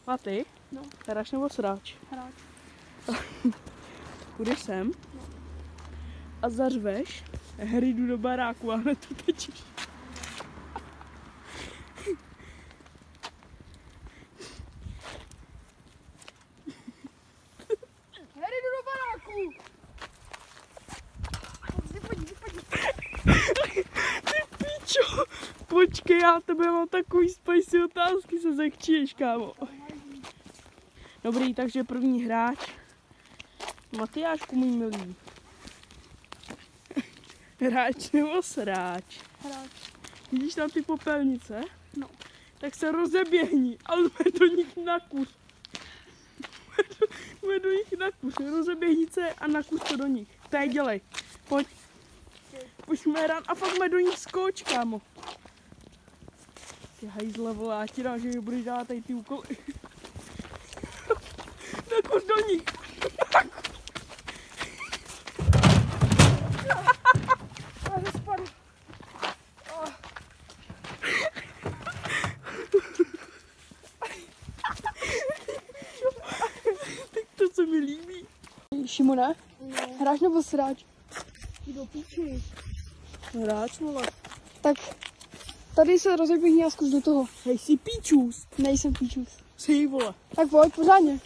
A ty? No. Hráč nebo sráč? Hráč. Půjdeš sem a zařveš, jdu do baráku a hned tu tečíš. Harry, jdu do baráku! Vypadí. Ty píčo! Počkej, já tebe mám takový spicy otázky, se zechčíš, kámo. Dobrý, takže první hráč. Matyášku, můj milý. Hráč nebo sráč? Hráč. Vidíš tam ty popelnice? No. Tak se rozeběhni, ale jde do nich na kus. Jde do nich na kus. Rozeběhni se a nakus to do nich. Tady dělej. Pojď. Pojďme hrát a fakt jde do nich skoč, kámo. Ty hajzle, vole, já ti dám, že mi budeš dát tady ty úkoly. Nakus do nich. Ale spadl. Tak to se mi líbí. Šimone, No. hráč nebo sráč? Do píči. Hráč, vole. Tak tady se rozeběhni a zkus do toho. Hej, jsi píčus. Nejsem píčus. Jsi, vole. Tak pojď, pořádně.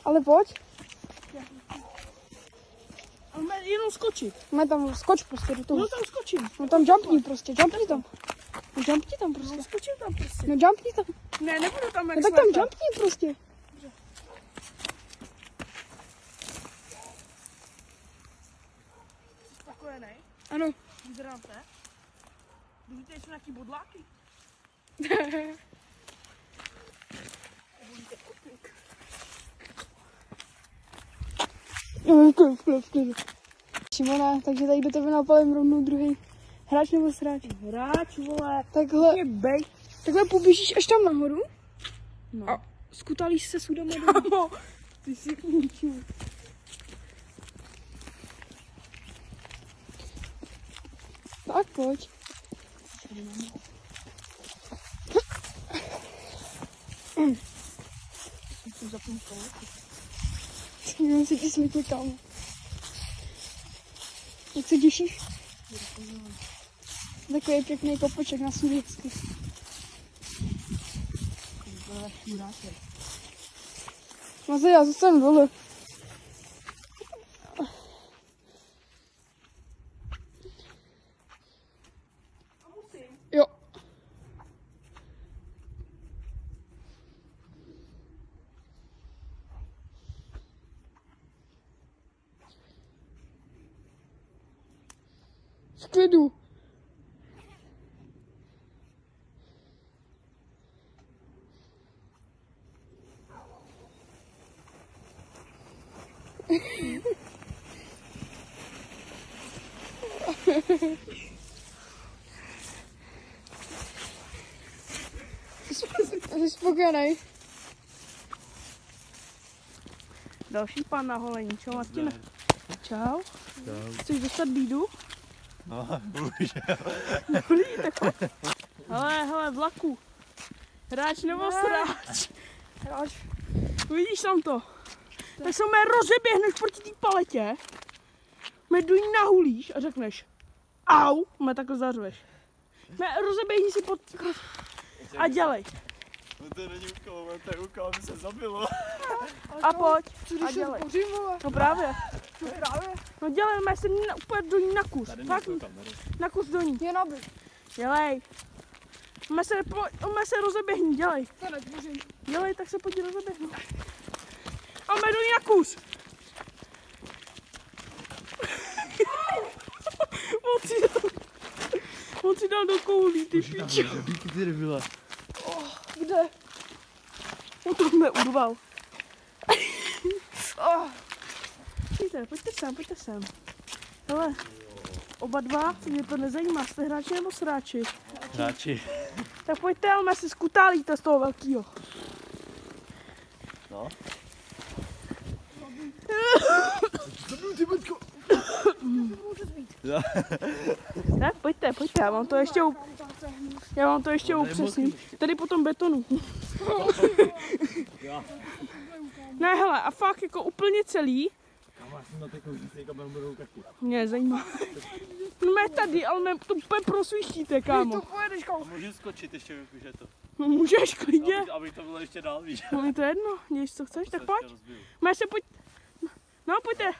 Ale pojď. Ale jenom skočit. Ne, tam skoč prostě do toho. No tam skočím. No tam jumpni prostě, jumpni tam. No jumpni tam prostě. No skočím tam prostě. No jumpni tam. Ne, nebudu tam jak No tak tam slepé. jumpni prostě. Jsi spokojený? Ano. Zdravíte? Vidíte, jsou nějaký bodláky? Šimone, takže tady do tebe napalím rovnou druhý. Hráč nebo sráč? Hráč, vole. Takhle, Je bej. takhle poběžíš až tam nahoru No. a skutalíš se sudem na Kámo, ty jsi píčus. Tak pojď. Jenom se ti smítli, kámo. Jak se těšíš? Takový pěkný kopoček na Suděcku. Mazej, já zůstanu dole. Jo. V klidu. Jsi spokojený? Další pan na holení. Čau, Martine. Čau. Čau. Chceš dostat bídu? No, bohužel. Dobrý, tak pojď. Hele, vlaku. Hráč nebo sráč? Hráč. Vidíš tam to? Tak se mě rozeběhneš proti té paletě, mě do ní nahulíš a řekneš au, mě takhle zařveš. Mě rozeběhni si pod... a dělej. No to není úkol, to je úkol, aby se zabilo. A pojď Co a když se dělej. bořím, vole? No právě. No právě. No dělej, mě se úplně do ní nakus. Fakt, nakus do ní. Je nabit. Dělej. Mě se rozeběhni, dělej. To netvořím. Dělej, tak se pojď rozeběhnout. A mě do ní nakus. On si dal do koulí, ty pičo. Díky ty debile. Kde? On to mě urval. Oh. Pojďte sem. Hele, oba dva, mě to nezajímá, jste hráči nebo sráči? Hráči. Tak pojďte, ale si skutálíte z toho velkýho. No. Tak pojďte, já vám to ještě upřesním. Tady po tom betonu. Ne, hele, a fakt jako úplně celý. Kámo, já jsem na takovou žísejka budou kašky. Mě zajímá. No mé tady, ale ne, to úplně prosvištíte, kámo. Pojedeš, kámo. Můžu skočit ještě, když je to. No, můžeš klidně. Abych to bylo ještě dál, víš. No mi to jedno, dějíš co chceš, tak pojď. Mé se pojď. No pojďte,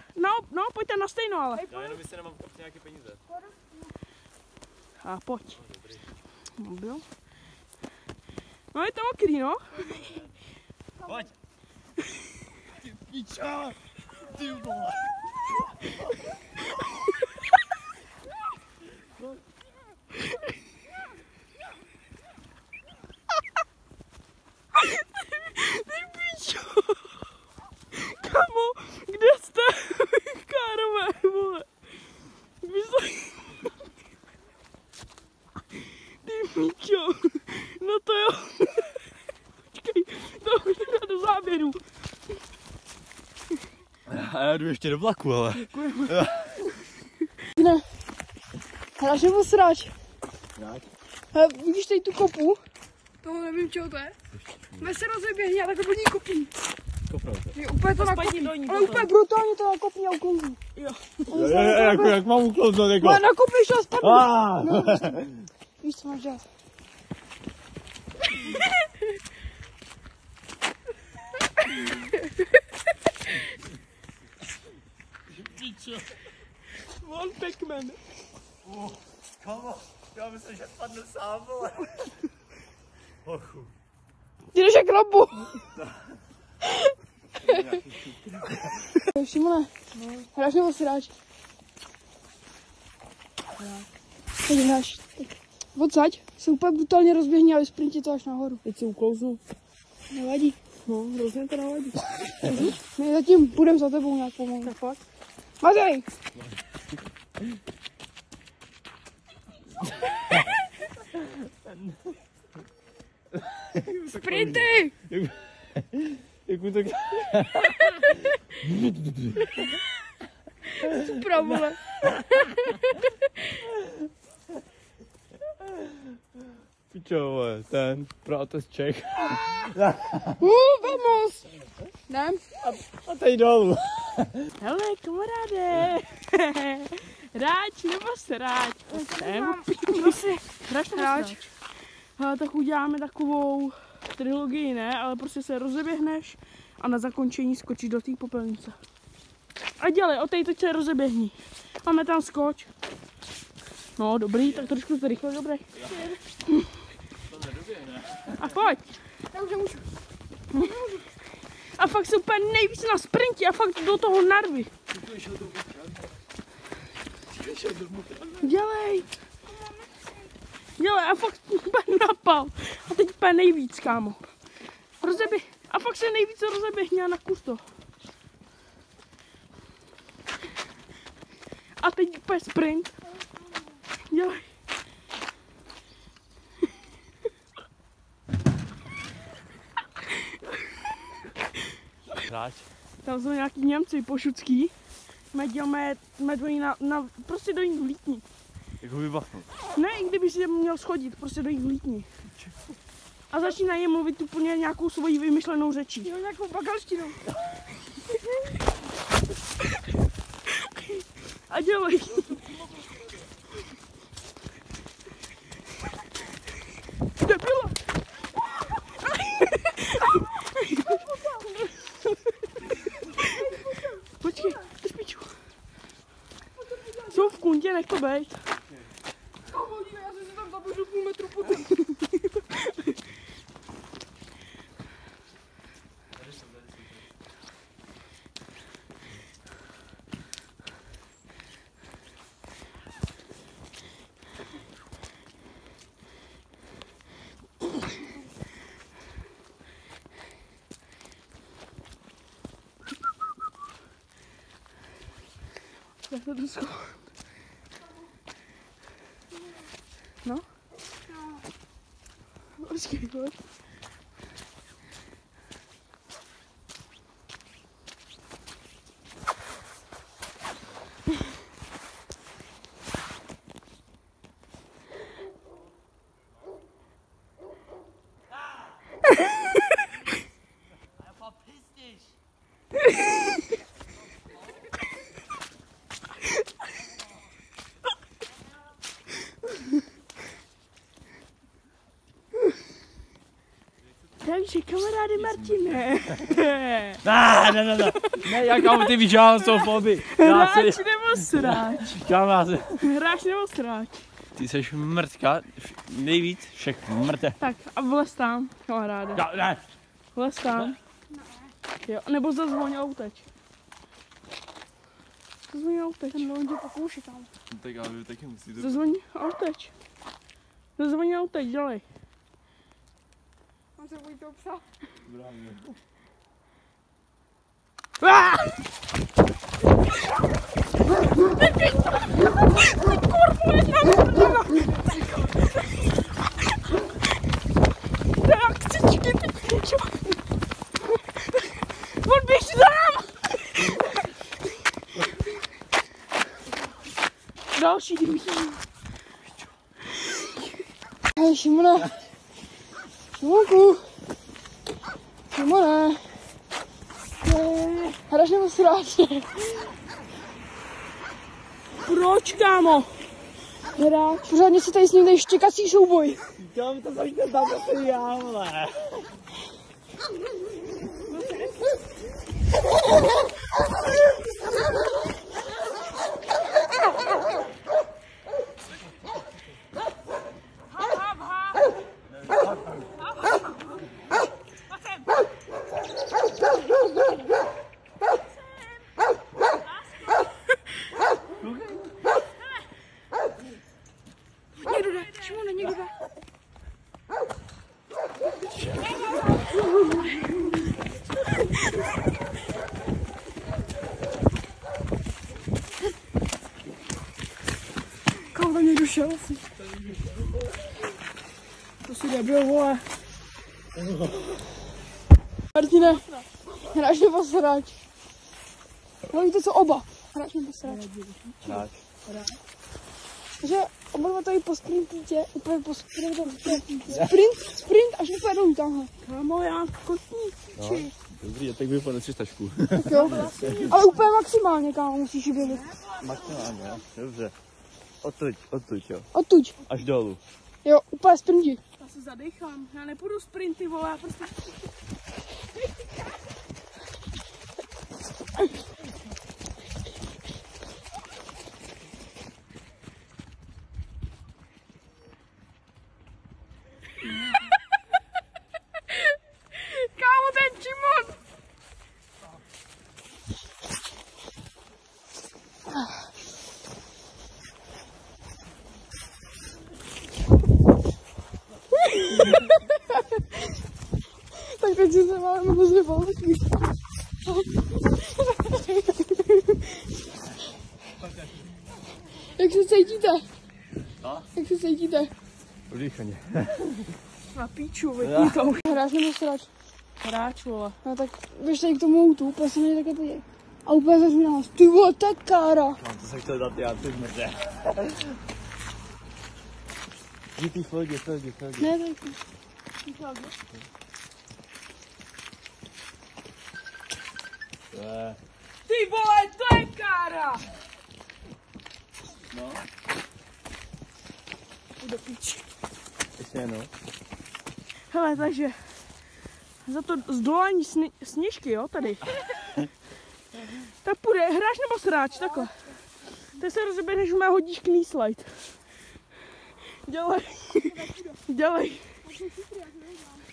no pojďte na stejno, ale. Já jenom jestli nemám v kapse nějaké peníze. A pojď. Mobil. No je to mokrý, no. Pojď. Ty pičo. Ty vole. Ty pičo. Kamo, kde jste? Kárové, vole. Ty pičo. No to jo. Počkej, to už jde do záběru. A já jdu ještě do vlaku, ale. Ne. Hráč nebo sráč? Jak? Vidíš tady tu kopu? Toho nevím, čeho to je. Ve se rozeběhni a takhle pod ní kopí. Je úplně to nakopí. do ní Ale potom. úplně brutálně to nakopí a ukončí. Jo. Jak mám uklouznout jako? Ale nakopíš a spadne. No, víš, co máš dělat. Pičo. Von Pac-Man. Kámo, já myslím, že spadnu sám, vole. Ochu. Ty jdeš jak krabu. Šimone, hráš nebo sráč? Teď hráš. Odsaď se úplně brutálně rozběhni a vysprintí to až nahoru. Teď si uklouznu. Nevadí. No, hrozně to nevadí. My zatím půjdeme za tebou nějak pomalu. Tak fakt. Matej! Sprinty! Jak mu tak... Super, vole. Pičo, vole, ten protest Čech. Vamos! Jdem. A tady dolů. Hele, kamaráde. Hráč nebo sráč? Hráč nebo sráč? Hele, tak uděláme takovou trilogii, ne? Ale prostě se rozeběhneš a na zakončení skočíš do té popelnice. A dělej, o teď se rozeběhni. Máme tam skoč. No, dobrý, tak trošku to rychle, dobrý. A pojď. Já už nemůžu. A fakt se úplně nejvíc na sprinti a fakt do toho narvy. Dělej. Dělej a fakt úplně napal. A teď úplně nejvíc, kámo. Rozeběh. A fakt se nejvíc rozeběhni a nakus to. A teď úplně sprint. Dělej. Hráč. Tam jsou nějaký Němci pošucký. Děláme do ní prostě do ní vlítni. Jak ho vybachnout? Ne, i kdyby si měl schodit, prostě do ní vlítni. A začínají mluvit úplně nějakou svoji vymyšlenou řečí. Jo, nějakou bagalštinu. A dělej. Debila. Počkej, drž piču. Jsou v kuntě, nech to bejt. Já jsem si tam zabožil půl metru potom. Tak to jdu. No? Počkej, pojď. Takže kamarády Martine. Ne, jak kámo, ty víš, já mám sofobii. Hráč nebo sráč? Hráč nebo sráč? Ty jsi mrtka, nejvíc všech mrte. Tak a vlez tam, kamaráde. Ne. Vlez tam. Jo, nebo zazvoň a uteč. Zazvoň a uteč. Ten on tě pokouší, kámo. Tak ale vy taky musíte. Zazvoň a uteč. Zazvoň a uteč, dělej. On se bojí toho psa. On běží za náma! Další dým. Hej, Šimone. Šimonku. Šimone. Hraš nebo sráč? Proč, kámo? Hráč. Pořádně si tady s ním tady štěkací souboj. Kam to zažte tam asi já, vole. Někdo jde. Šimone, někdo jde. Kam tam někdo šel? To si debil, vole. Martine, hráč nebo sráč? No víte co, oba. Hráč nebo sráč? Hráč. Takže oba dva tady po sprintě, úplně po sprintě. Sprint až úplně dolů tamhle. Kámo, já kotník. No, dobrý, tak vypadne 3 tašku. Tak jo. Ale úplně maximálně, kámo, musíš běžet. Maximálně, dobře. Odtuď, jo. Odtuď. Až dolů. Jo, úplně sprinti. Já se zadechám, já nepůjdu sprinty, vole, já prostě... Kámo, ten Šimon. Tak teď se máme hrozně války. Jak se cítíte? Jak se cítíte? Udýchaně. Na píču, vypni to už. Hráč nebo sráč? Hráč, vole. No tak běž tady k tomu autu, úplně se mě také podívej. A úplně zařmínala. Ty vole, to je kára. Mám to se chtěl dát já, ty mrde. Díky, Flodě. Ne, tak. Ty vole, to je kára! No. Do píči. Ještě no. Hele, takže za to zdolání sněžky, jo, tady. Tak půjde, hráč nebo sráč, takhle. Teď se rozeběhneš, má hodíš knee slide.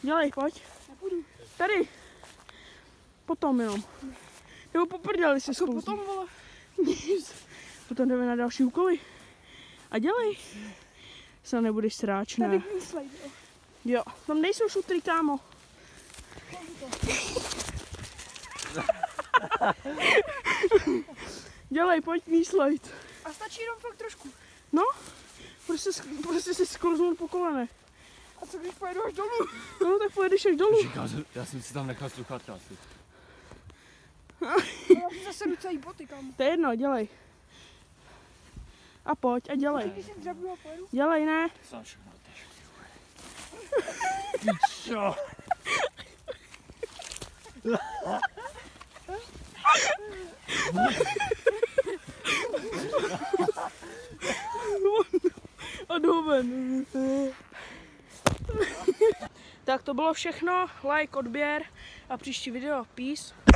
Dělej, pojď. Tady. Potom jenom. Nebo poprdali se zkusí. Potom, vole. Nic. Potom jdeme na další úkoly. A dělej. Se nebudeš sráč, ne. Tady knee slide, jo. Jo, tam nejsou šutry, kámo. Dělej, pojď knee slide. A stačí jenom fakt trošku. No, prostě si sklouznout po kolenech. A co když pojedu až dolů? No, tak pojedeš až dolů. Já jsem si tam nechal sluchátka asi. Já si zase jdu celý boty, kámo. To je jedno, dělej. A pojď a dělej. Když jsem dřebu a pojedu. Dělej, ne? Sám všechno Čo? A jdu ven. Tak to bylo všechno, like, odběr a příští video, peace.